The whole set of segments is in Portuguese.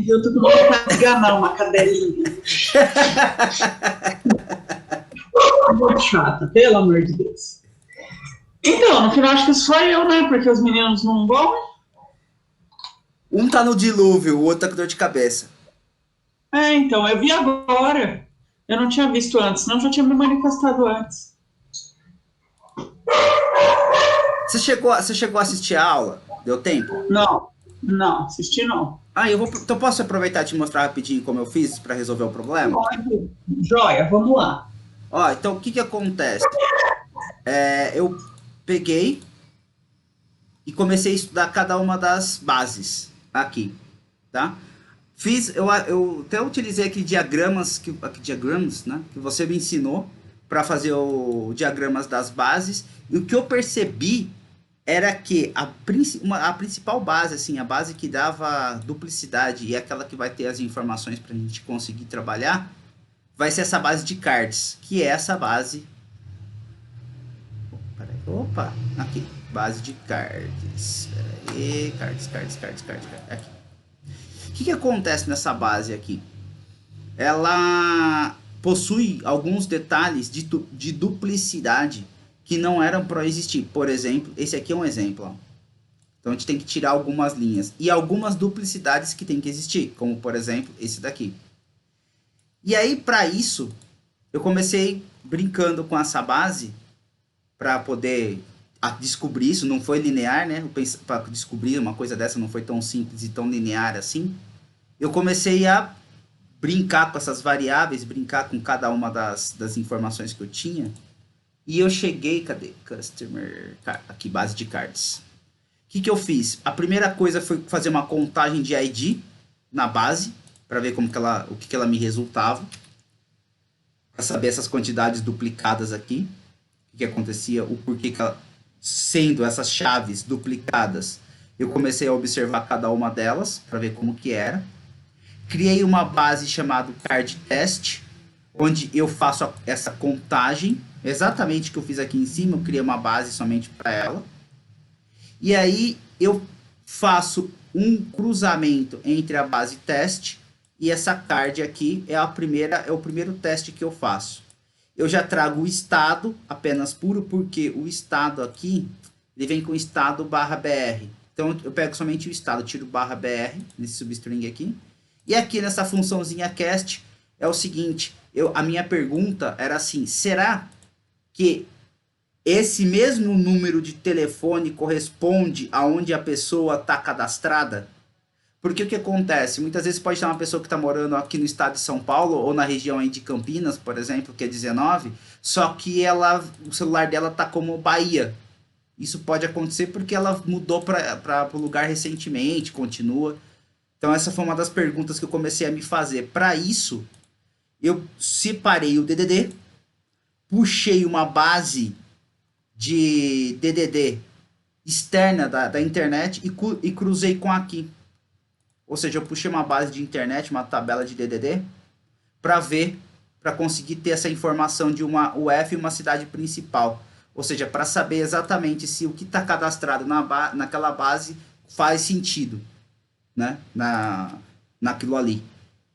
eu tô com vontade de ganhar uma cadelinha. Muito chata, pelo amor de Deus. Então, no final acho que só eu, né? Porque os meninos não vão. Um tá no dilúvio, o outro tá com dor de cabeça. Então, eu vi agora. Eu não tinha visto antes, não já tinha me manifestado antes. Você chegou a assistir a aula? Deu tempo? Não, não, assisti não. Ah, então posso aproveitar e te mostrar rapidinho como eu fiz para resolver o problema? Pode. Joia, vamos lá. Ó, então o que que acontece? Eu peguei e comecei a estudar cada uma das bases aqui, tá? Eu até utilizei aqui diagramas, né, que você me ensinou para fazer o diagramas das bases. E o que eu percebi era que a principal base, assim, a base que dava duplicidade e é aquela que vai ter as informações para a gente conseguir trabalhar, vai ser essa base de cards, que é essa base. Opa, aqui, base de cards. Pera aí, cards. Aqui. O que acontece nessa base aqui? Ela possui alguns detalhes de duplicidade que não eram para existir. Por exemplo, esse aqui é um exemplo. Ó. Então a gente tem que tirar algumas linhas. E algumas duplicidades que tem que existir, como por exemplo esse daqui. E aí, para isso, eu comecei brincando com essa base para poder descobrir isso. Não foi linear, né? Para descobrir uma coisa dessa não foi tão simples e tão linear assim. Eu comecei a brincar com essas variáveis, brincar com cada uma das informações que eu tinha. E eu cheguei, cadê? Customer, aqui, base de cards. O que eu fiz? A primeira coisa foi fazer uma contagem de ID na base, para ver o que ela me resultava. Para saber essas quantidades duplicadas aqui. O que acontecia, o porquê que ela, sendo essas chaves duplicadas, eu comecei a observar cada uma delas, para ver como que era. Criei uma base chamada card test, onde eu faço essa contagem, exatamente o que eu fiz aqui em cima, eu criei uma base somente para ela. E aí eu faço um cruzamento entre a base test e essa card aqui é o primeiro teste que eu faço. Eu já trago o estado apenas puro, porque o estado aqui, ele vem com estado /br. Então eu pego somente o estado, tiro /br nesse substring aqui. E aqui nessa funçãozinha cast é o seguinte, a minha pergunta era assim, será que esse mesmo número de telefone corresponde aonde a pessoa está cadastrada? Porque o que acontece? Muitas vezes pode ter uma pessoa que está morando aqui no estado de São Paulo ou na região aí de Campinas, por exemplo, que é 19, só que o celular dela está como Bahia. Isso pode acontecer porque ela mudou para o lugar recentemente, continua. Então essa foi uma das perguntas que eu comecei a me fazer. Para isso, eu separei o DDD, puxei uma base de DDD externa da internet e cruzei com aqui. Ou seja, eu puxei uma base de internet, uma tabela de DDD, para conseguir ter essa informação de uma UF e uma cidade principal. Ou seja, para saber exatamente se o que está cadastrado naquela base faz sentido, né? Naquilo ali,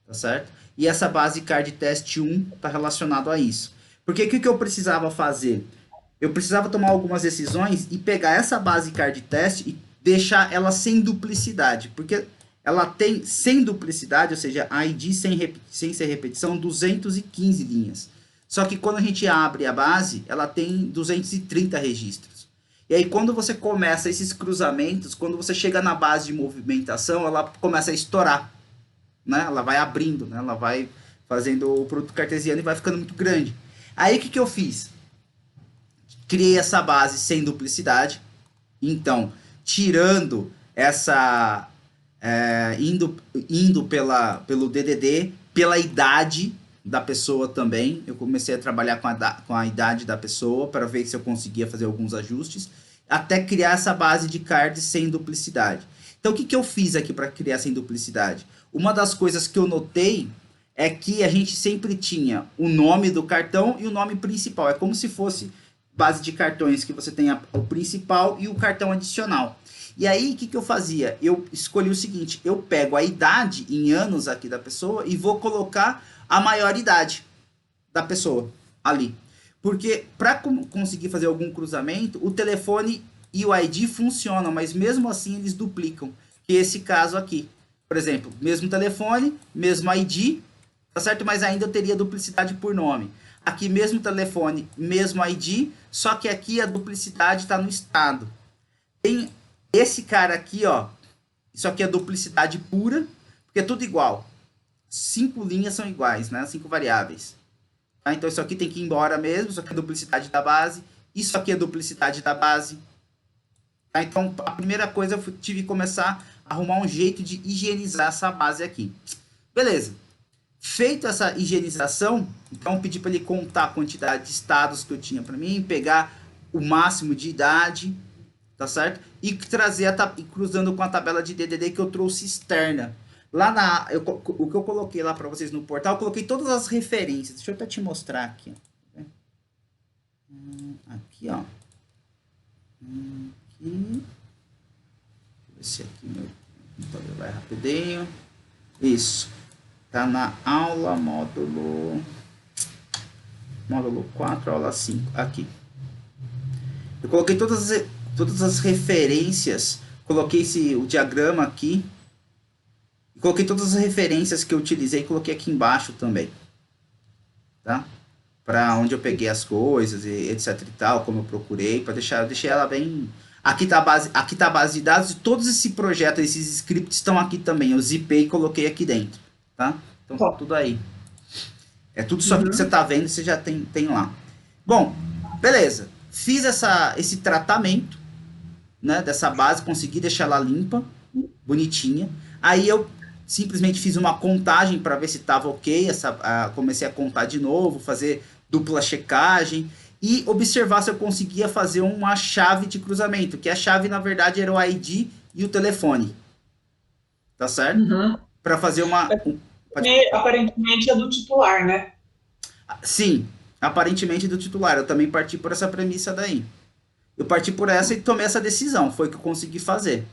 tá certo? E essa base card test 1 está relacionado a isso. Porque o que eu precisava fazer? Eu precisava tomar algumas decisões e pegar essa base card test e deixar ela sem duplicidade, porque ela tem sem duplicidade, ou seja, ID sem ser repetição, 215 linhas. Só que quando a gente abre a base, ela tem 230 registros. E aí quando você começa esses cruzamentos, quando você chega na base de movimentação, ela começa a estourar, né? Ela vai abrindo, né? Ela vai fazendo o produto cartesiano e vai ficando muito grande. Aí o que eu fiz? Criei essa base sem duplicidade. Então, tirando essa... indo pelo DDD, pela idade da pessoa também. Eu comecei a trabalhar com a idade da pessoa para ver se eu conseguia fazer alguns ajustes, até criar essa base de cards sem duplicidade. Então, o que eu fiz aqui para criar sem duplicidade? Uma das coisas que eu notei é que a gente sempre tinha o nome do cartão e o nome principal. É como se fosse base de cartões que você tem o principal e o cartão adicional. E aí, o que, que eu fazia? Eu escolhi o seguinte, eu pego a idade em anos aqui da pessoa e vou colocar a maioridade da pessoa ali. Porque para conseguir fazer algum cruzamento, o telefone e o ID funcionam, mas mesmo assim eles duplicam. Que é esse caso aqui. Por exemplo, mesmo telefone, mesmo ID, tá certo? Mas ainda eu teria duplicidade por nome. Aqui mesmo telefone, mesmo ID, só que aqui a duplicidade está no estado. Tem esse cara aqui, ó. Isso aqui é duplicidade pura, porque é tudo igual. 5 linhas são iguais, né? 5 variáveis. Tá? Então isso aqui tem que ir embora mesmo. Isso aqui é duplicidade da base. Isso aqui é duplicidade da base. Tá? Então a primeira coisa eu tive que começar a arrumar um jeito de higienizar essa base aqui. Beleza. Feito essa higienização, então eu pedi para ele contar a quantidade de estados que eu tinha para mim, pegar o máximo de idade, tá certo? E trazer cruzando com a tabela de DDD que eu trouxe externa. Lá o que eu coloquei lá para vocês no portal, eu coloquei todas as referências. Deixa eu até te mostrar aqui. Aqui, ó. Aqui. Esse aqui, meu computador vai rapidinho. Isso. Tá na aula módulo 4, aula 5. Aqui. Eu coloquei todas as referências. Coloquei o diagrama aqui. Coloquei todas as referências que eu utilizei e coloquei aqui embaixo também. Tá? Para onde eu peguei as coisas, e etc e tal, como eu procurei, para deixei ela bem. Aqui tá a base de dados e todos esse projeto, esses scripts estão aqui também. Eu zipei e coloquei aqui dentro, tá? Então tá tudo aí. É tudo isso aqui que você tá vendo, você já tem lá. Bom, beleza. Fiz esse tratamento, né, dessa base, consegui deixar ela limpa, bonitinha. Aí eu simplesmente fiz uma contagem para ver se estava ok. Comecei a contar de novo, fazer dupla checagem e observar se eu conseguia fazer uma chave de cruzamento, que a chave na verdade era o ID e o telefone, tá certo? Para fazer aparentemente é do titular, né? Sim, aparentemente do titular. Eu também parti por essa premissa daí. Eu parti por essa e tomei essa decisão, foi o que eu consegui fazer.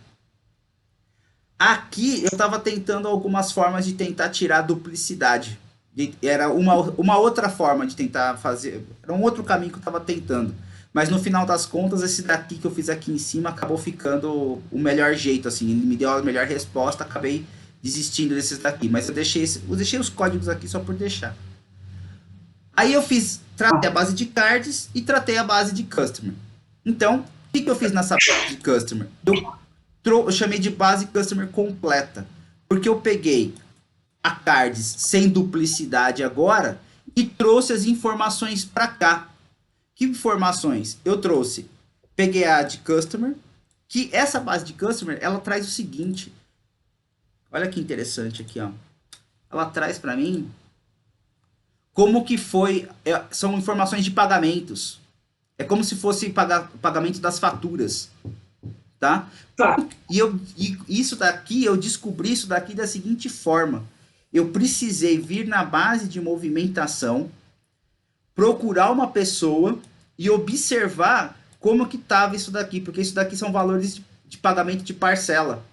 Aqui eu estava tentando algumas formas de tentar tirar a duplicidade. Era uma outra forma de tentar fazer. Era um outro caminho que eu estava tentando. Mas no final das contas, esse daqui que eu fiz aqui em cima acabou ficando o melhor jeito. Assim, ele me deu a melhor resposta. Acabei desistindo desses daqui. Mas eu deixei os códigos aqui só por deixar. Aí eu tratei a base de cards e tratei a base de customer. Então, o que eu fiz nessa base de customer? Eu chamei de base customer completa, porque eu peguei a cards sem duplicidade agora e trouxe as informações para cá. Que informações? Eu peguei a de customer, que essa base de customer, ela traz o seguinte. Olha que interessante aqui, ó. Ela traz para mim como que foi, são informações de pagamentos. É como se fosse pagamento das faturas. Tá? Isso daqui, eu descobri isso daqui da seguinte forma. Eu precisei vir na base de movimentação, procurar uma pessoa e observar como que estava isso daqui, porque isso daqui são valores de pagamento de parcela.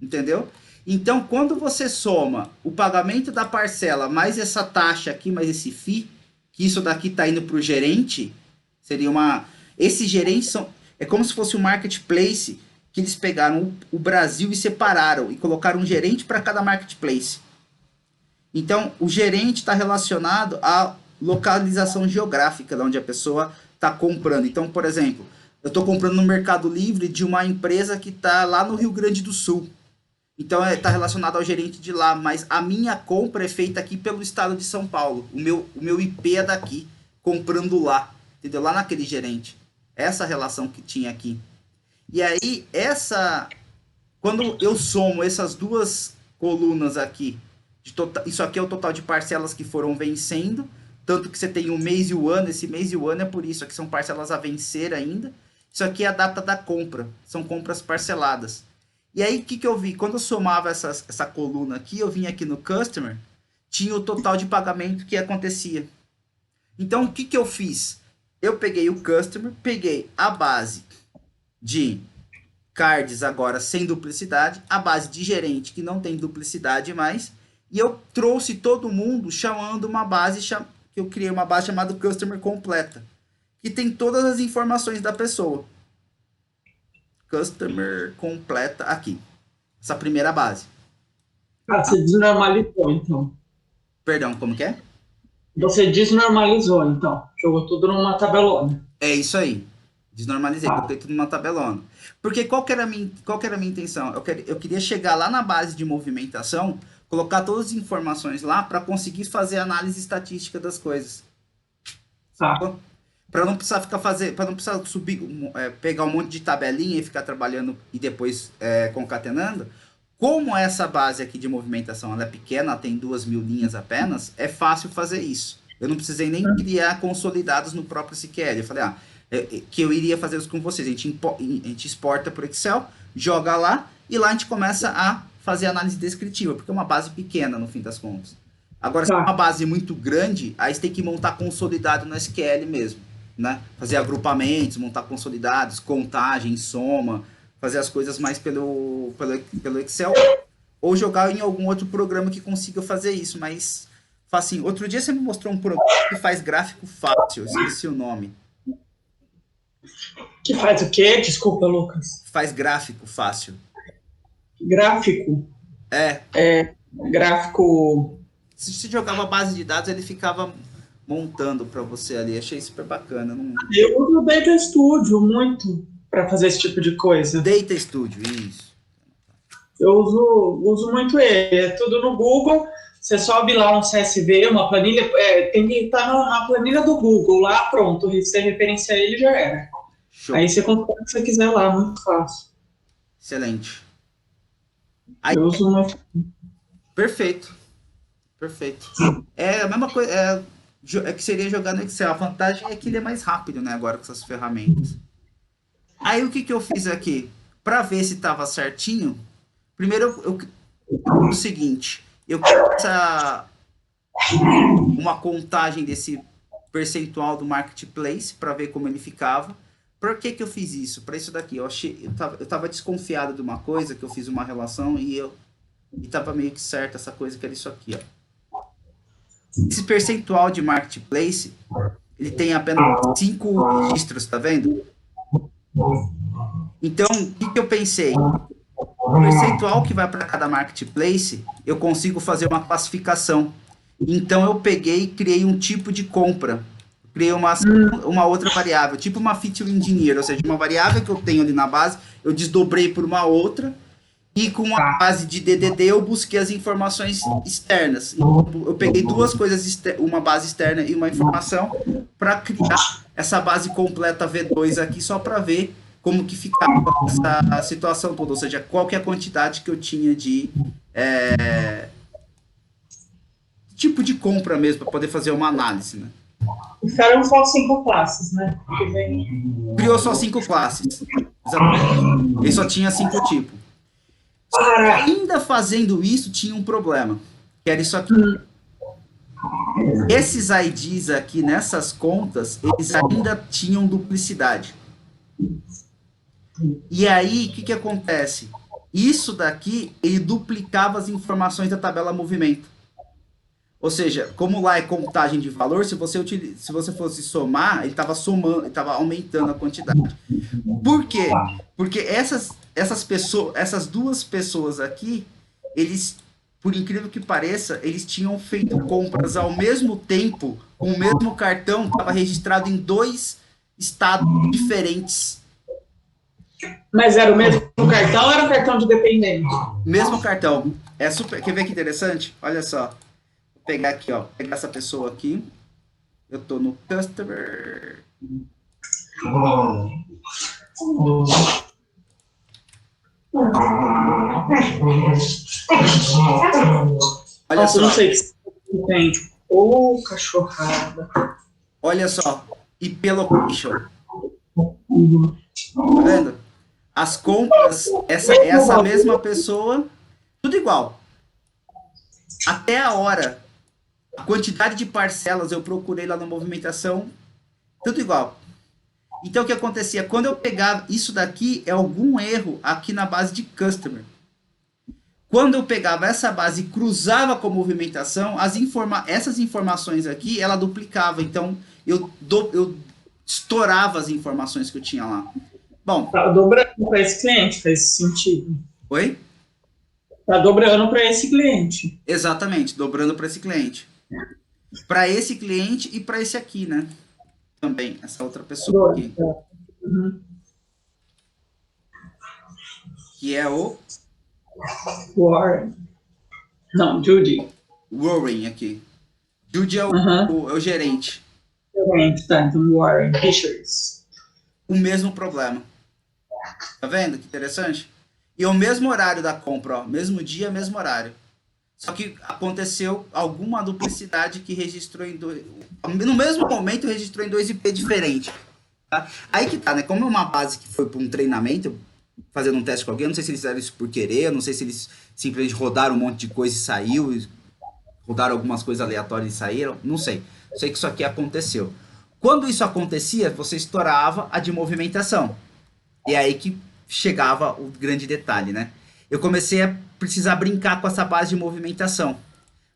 Entendeu? Então, quando você soma o pagamento da parcela mais essa taxa aqui, mais esse FII, que isso daqui está indo para o gerente, seria esses gerentes são... É como se fosse um marketplace que eles pegaram o Brasil e separaram e colocaram um gerente para cada marketplace. Então, o gerente está relacionado à localização geográfica de onde a pessoa está comprando. Então, por exemplo, eu estou comprando no Mercado Livre de uma empresa que está lá no Rio Grande do Sul. Então, está relacionado ao gerente de lá, mas a minha compra é feita aqui pelo estado de São Paulo. O meu IP é daqui, comprando lá, entendeu? Lá naquele gerente. Essa relação que tinha aqui. E aí, quando eu somo essas duas colunas aqui, isso aqui é o total de parcelas que foram vencendo, tanto que você tem o mês e o ano, esse mês e o ano é por isso, aqui são parcelas a vencer ainda. Isso aqui é a data da compra, são compras parceladas. E aí, o que eu vi? Quando eu somava essa coluna aqui, eu vinha aqui no Customer, tinha o total de pagamento que acontecia. Então, o que eu fiz? Eu peguei o Customer, peguei a base de cards agora sem duplicidade, a base de gerente que não tem duplicidade mais, e eu trouxe todo mundo chamando uma base, que eu criei uma base chamada Customer Completa, que tem todas as informações da pessoa. Customer Completa aqui. Essa primeira base. Ah, você desnormalizou, então. Perdão, como que é? Você desnormalizou, então. Jogou tudo numa tabelona. É isso aí. Desnormalizei, coloquei tudo numa tabelona. Porque qual que era a minha intenção? Eu queria chegar lá na base de movimentação, colocar todas as informações lá para conseguir fazer análise estatística das coisas. Tá. Para não precisar para não precisar subir, pegar um monte de tabelinha e ficar trabalhando e depois concatenando. Como essa base aqui de movimentação ela é pequena, ela tem 2.000 linhas apenas, é fácil fazer isso. Eu não precisei nem criar consolidados no próprio SQL. Eu falei, que eu iria fazer isso com vocês. A gente exporta para o Excel, joga lá, e lá a gente começa a fazer análise descritiva, porque é uma base pequena, no fim das contas. Agora, se é uma base muito grande, aí você tem que montar consolidado no SQL mesmo, né? Fazer agrupamentos, montar consolidados, contagem, soma, fazer as coisas mais pelo Excel, ou jogar em algum outro programa que consiga fazer isso, mas assim, outro dia você me mostrou um programa que faz gráfico fácil, eu esqueci o nome. Que faz o quê? Desculpa, Lucas. Faz gráfico fácil. Gráfico? Gráfico... Se você jogava base de dados, ele ficava montando para você ali. Achei super bacana. Eu uso o Data Studio muito para fazer esse tipo de coisa. Data Studio, isso. Eu uso muito ele. É tudo no Google. Você sobe lá um CSV, uma planilha. Tem que estar na planilha do Google. Lá, pronto. Você referencia ele, já era. Show. Aí você compra o que você quiser lá. Muito fácil. Excelente. Aí, eu uso muito. Perfeito. É a mesma coisa. É que seria jogar no Excel. A vantagem é que ele é mais rápido, né? Agora com essas ferramentas. Aí o que eu fiz aqui? Para ver se estava certinho, primeiro o seguinte, eu fiz uma contagem desse percentual do marketplace para ver como ele ficava. Por que eu fiz isso? Para isso daqui, eu tava desconfiado de uma coisa, que eu fiz uma relação e tava meio que certo essa coisa, que era isso aqui, ó. Esse percentual de marketplace, ele tem apenas 5 registros, tá vendo? Então, o que eu pensei? O percentual que vai para cada marketplace, eu consigo fazer uma classificação. Então, eu peguei e criei um tipo de compra. Criei uma outra variável, tipo uma feature engineer, ou seja, uma variável que eu tenho ali na base, eu desdobrei por uma outra, e com a base de DDD eu busquei as informações externas. Eu peguei duas coisas, uma base externa e uma informação, para criar essa base completa V2 aqui, só para ver como que ficava essa situação toda, ou seja, qual que é a quantidade que eu tinha de tipo de compra mesmo, para poder fazer uma análise, né? Ficaram só 5 classes, né? Criou só 5 classes. Exatamente. Ele só tinha 5 tipos. Ainda fazendo isso, tinha um problema. Que era isso aqui. Esses IDs aqui, nessas contas, eles ainda tinham duplicidade. E aí, o que acontece? Isso daqui, ele duplicava as informações da tabela movimento. Ou seja, como lá é contagem de valor, se você fosse somar, ele estava somando, ele estava aumentando a quantidade. Por quê? Porque essas duas pessoas aqui, eles, por incrível que pareça, eles tinham feito compras ao mesmo tempo, com o mesmo cartão, estava registrado em 2 estados diferentes. Mas era o mesmo cartão ou era o cartão de dependente? Mesmo cartão. Quer ver que interessante? Olha só. Vou pegar aqui, ó. Pegar essa pessoa aqui. Eu tô no customer. Olha só. Não sei se tem. Ô, cachorrada. Olha só. IP location. Tá vendo? As compras, essa mesma pessoa, tudo igual. Até a hora. A quantidade de parcelas eu procurei lá na movimentação, tudo igual. Então, o que acontecia? Quando eu pegava... Isso daqui é algum erro aqui na base de customer. Quando eu pegava essa base e cruzava com a movimentação, essas informações aqui, ela duplicava. Então, eu estourava as informações que eu tinha lá. Bom... Tá dobrando para esse cliente, faz sentido. Oi? Tá dobrando para esse cliente. Exatamente, dobrando para esse cliente. Para esse cliente e para esse aqui, né? Também, essa outra pessoa aqui. Uhum. Que é o Warren. Não, Judy. Warren aqui. Judy é o gerente. Gerente, tá, então Warren Richards. O mesmo problema. Tá vendo que interessante? E o mesmo horário da compra, ó. Mesmo dia, mesmo horário. Só que aconteceu alguma duplicidade que registrou em dois... No mesmo momento registrou em 2 IP diferentes. Tá? Aí que tá, né? Como é uma base que foi para um treinamento, fazendo um teste com alguém, eu não sei se eles fizeram isso por querer, eu não sei se eles simplesmente rodaram um monte de coisa e saiu, rodaram algumas coisas aleatórias e saíram, não sei. Sei que isso aqui aconteceu. Quando isso acontecia, você estourava a de movimentação. E é aí que chegava o grande detalhe, né? Eu comecei a precisar brincar com essa base de movimentação.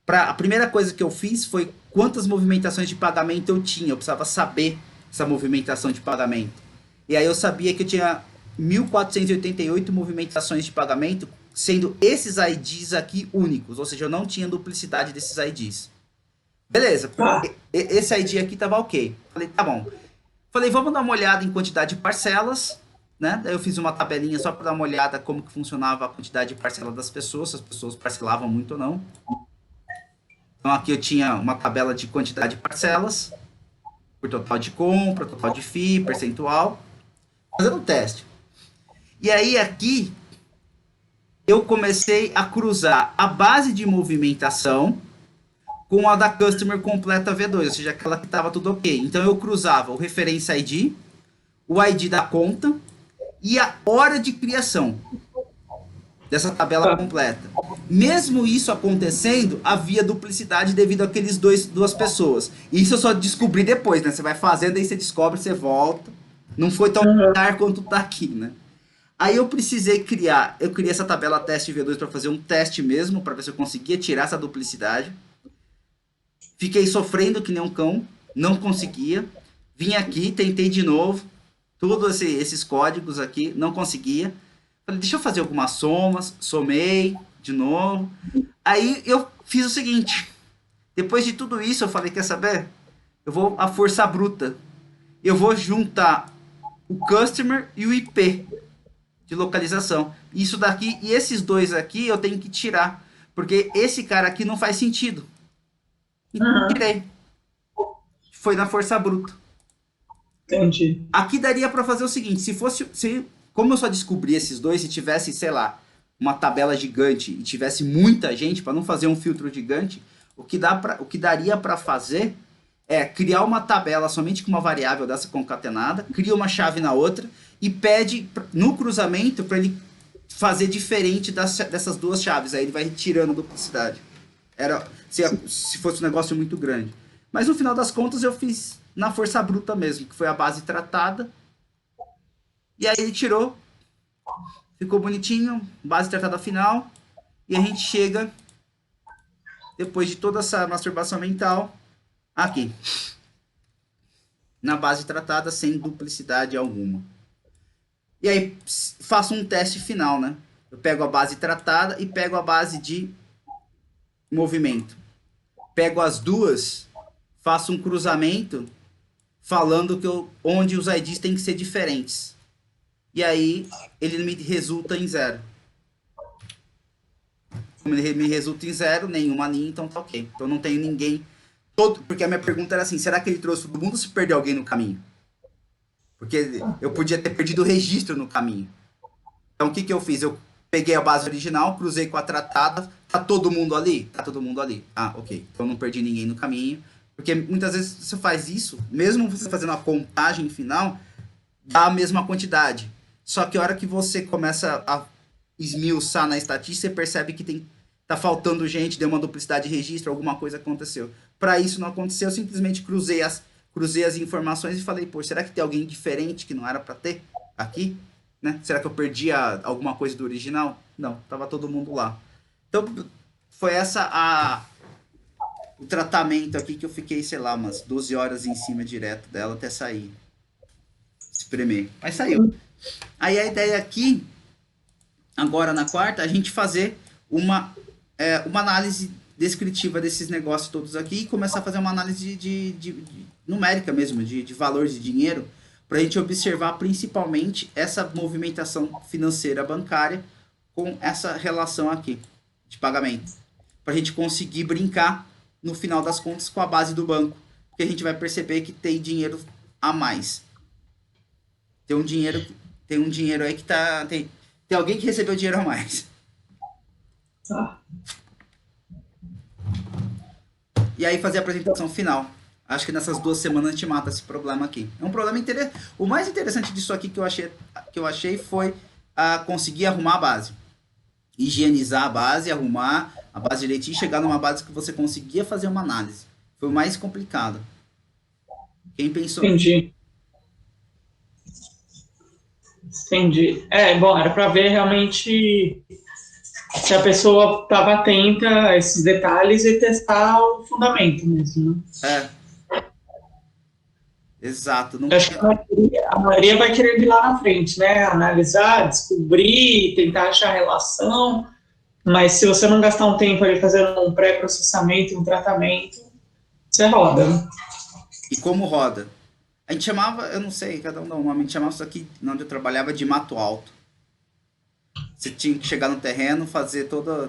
A primeira coisa que eu fiz foi quantas movimentações de pagamento eu tinha. Eu precisava saber essa movimentação de pagamento. E aí eu sabia que eu tinha 1.488 movimentações de pagamento, sendo esses IDs aqui únicos. Ou seja, eu não tinha duplicidade desses IDs. Beleza, esse ID aqui tava ok. Falei, tá bom. Falei, vamos dar uma olhada em quantidade de parcelas, né? Daí eu fiz uma tabelinha só para dar uma olhada como que funcionava a quantidade de parcela das pessoas, se as pessoas parcelavam muito ou não. Então aqui eu tinha uma tabela de quantidade de parcelas, por total de compra, total de FII, percentual, fazendo um teste. E aí aqui eu comecei a cruzar a base de movimentação com a da Customer Completa V2, ou seja, aquela que estava tudo ok. Então eu cruzava o Referência ID, o ID da conta e a hora de criação dessa tabela completa. Mesmo isso acontecendo, havia duplicidade devido àqueles duas pessoas. Isso eu só descobri depois, né? Você vai fazendo, aí você descobre, você volta. Não foi tão claro quanto tá aqui, né? Aí eu criei essa tabela teste V2 para fazer um teste mesmo, para ver se eu conseguia tirar essa duplicidade. Fiquei sofrendo que nem um cão, não conseguia. Vim aqui, tentei de novo, todos esses códigos aqui, não conseguia. Falei, deixa eu fazer algumas somas, somei de novo. Aí eu fiz o seguinte, depois de tudo isso eu falei, quer saber? Eu vou à força bruta. Eu vou juntar o customer e o IP de localização. Isso daqui e esses dois aqui eu tenho que tirar, porque esse cara aqui não faz sentido. Então tirei. Foi na força bruta. Entendi. Aqui daria para fazer o seguinte, como eu só descobri esses dois, se tivesse, sei lá, uma tabela gigante e tivesse muita gente, para não fazer um filtro gigante, o que daria para fazer é criar uma tabela somente com uma variável dessa concatenada, cria uma chave na outra e pede no cruzamento para ele fazer diferente dessas duas chaves. Aí ele vai tirando a duplicidade. Era se fosse um negócio muito grande. Mas no final das contas eu fiz na força bruta mesmo, que foi a base tratada. E aí ele tirou, ficou bonitinho, base tratada final. E a gente chega, depois de toda essa masturbação mental, aqui. Na base tratada sem duplicidade alguma. E aí faço um teste final, né? Eu pego a base tratada e pego a base de movimento. Pego as duas, faço um cruzamento falando onde os IDs têm que ser diferentes. E aí ele me resulta em 0. Como ele me resulta em 0, nenhuma linha, então tá ok. Então não tenho ninguém. Porque a minha pergunta era assim, será que ele trouxe todo mundo ou se perdeu alguém no caminho? Porque eu podia ter perdido o registro no caminho. Então o que eu fiz? Eu peguei a base original, cruzei com a tratada. Tá todo mundo ali? Tá todo mundo ali. Ah, ok. Então não perdi ninguém no caminho. Porque muitas vezes você faz isso, mesmo você fazendo a contagem final, dá a mesma quantidade. Só que a hora que você começa a esmiuçar na estatística, você percebe que tá faltando gente, deu uma duplicidade de registro, alguma coisa aconteceu. Para isso não aconteceu, eu simplesmente cruzei cruzei as informações e falei, pô, será que tem alguém diferente que não era para ter aqui? Né? Será que eu perdi alguma coisa do original? Não, tava todo mundo lá. Então, foi o tratamento aqui que eu fiquei, sei lá, umas 12 horas em cima direto dela até sair. Espremer. Mas saiu. Aí a ideia aqui, agora na quarta, a gente fazer uma análise descritiva desses negócios todos aqui e começar a fazer uma análise de numérica mesmo, de valor de dinheiro, para a gente observar principalmente essa movimentação financeira bancária com essa relação aqui de pagamento. Para a gente conseguir brincar, no final das contas, com a base do banco. Porque a gente vai perceber que tem dinheiro a mais. Tem um dinheiro aí que tá... Tem alguém que recebeu dinheiro a mais. Tá. E aí fazer a apresentação final. Acho que nessas 2 semanas a gente mata esse problema aqui. É um problema interessante. O mais interessante disso aqui que eu achei foi conseguir arrumar a base. Higienizar a base, arrumar a base direitinho e chegar numa base que você conseguia fazer uma análise. Foi o mais complicado. Quem pensou... Entendi. Bom, era para ver realmente se a pessoa estava atenta a esses detalhes e testar o fundamento mesmo, né? Exato. Eu acho que a maioria vai querer ir lá na frente, né? Analisar, descobrir, tentar achar relação, mas se você não gastar um tempo ali fazendo um pré-processamento, um tratamento, você roda, né? E como roda? A gente chamava, eu não sei, cada um dá um nome, a gente chamava isso aqui, onde eu trabalhava, de mato alto. Você tinha que chegar no terreno,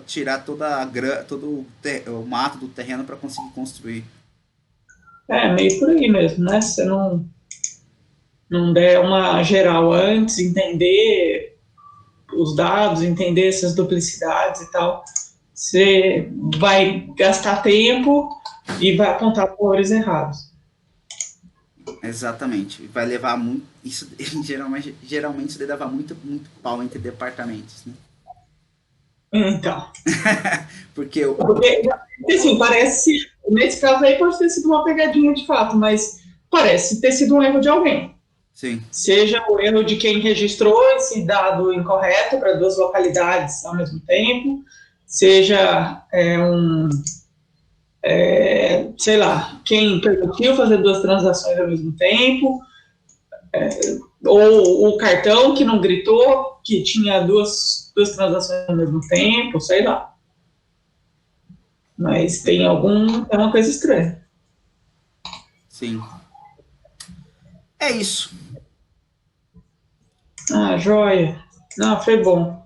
tirar todo o mato do terreno para conseguir construir. Meio por aí mesmo, né? Se você não der uma geral antes, entender os dados, entender essas duplicidades e tal, você vai gastar tempo e vai apontar valores errados. Exatamente. Vai levar muito. Isso geralmente isso deve levar muito pau entre departamentos, né? Então. Porque assim, parece. Nesse caso aí pode ter sido uma pegadinha de fato, mas parece ter sido um erro de alguém. Sim. Seja o erro de quem registrou esse dado incorreto para 2 localidades ao mesmo tempo, seja sei lá, quem permitiu fazer 2 transações ao mesmo tempo, ou o cartão que não gritou que tinha duas transações ao mesmo tempo, sei lá. Mas é uma coisa estranha. Sim. É isso. Joia. Não, foi bom.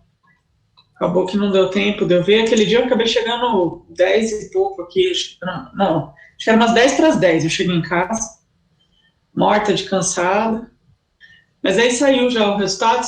Acabou que não deu tempo de eu ver. Aquele dia eu acabei chegando 10 e pouco aqui. Acho que era umas 10 para as 10. Eu cheguei em casa, morta de cansada. Mas aí saiu já o resultado,